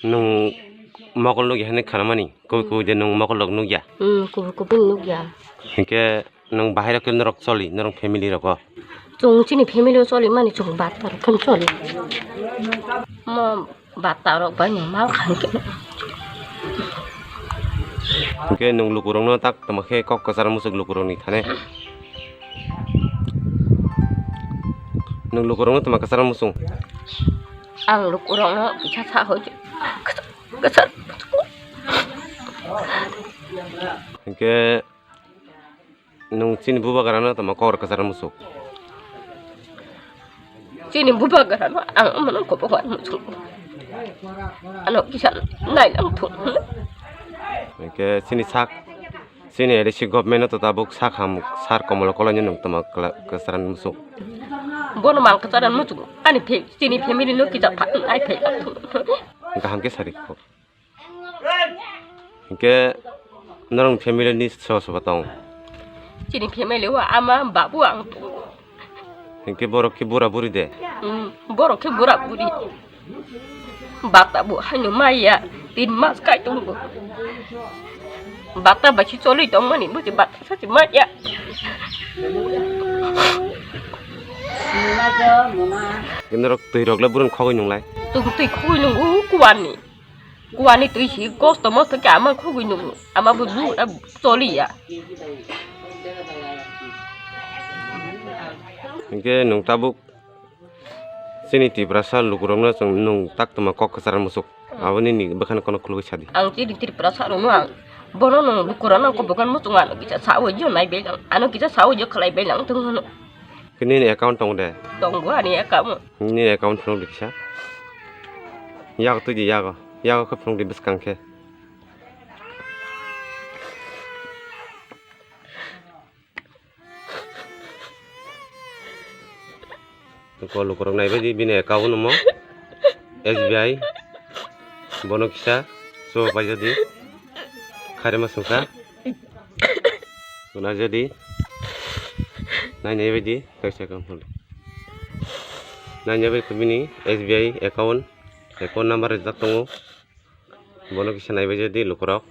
nung mokol log hane khanamani ko je nung mokol log nugya kubun nugya hinke nung bahira kel norok choli norok family roko chung chini family choli mani chung batar kan choli mo batar bani mal khan ke hinke nung lukurong no tak tamakhe kok kasar musuk lukurong ni thane nung lukurong no tamak kasar musung ang lukurong no bisa sa ho kasar hinke nung chini buba garana tamak kor kasar musuk chini buba garana ang manon ko bawa musuk ano bisa nai lang thun hinke chini sak chini erisi government to tabuk sak ham sar komol kolonyo nung tamak kasar musuk bono mang kasaran musuk ani chini family no kita pat ai pe hinka hamke sari ko hinke norong family ni so batong chini family wa ama babu ang tu hinke borok ki bura buri de boro ke bura buri bata bu hanyu maya tin mas kai tunggu bata bachi choli tong mani bu ti bata sa ti maya norok tui rok la burun khogoi nunglai tung tui khoi nung kuani tui hi customer ta ka ma khoi nung ama bu bu da choli ya hinke nung tabuk sini ti brasa lukurong na nung tak tuma kok kasar musuk awani ni bakan kono kulu sadi ang ti ti prasa no ang bono no lukurana ko bukan mutungan kita sawo jo nai belang ano kita sawo jo khlai belang tung no kini ni account tong de tong gua ni kamu ni account tong diksa yak tu ji yak ko phong di beskang ke ko lukurong nai bedi bine account mo SBI bono kisa so pa jadi khare masungka una jadi nanya bedi kaisa kam hol nanya bedi kubini SBI account number jak tongo bono kisa nai bedi lukurok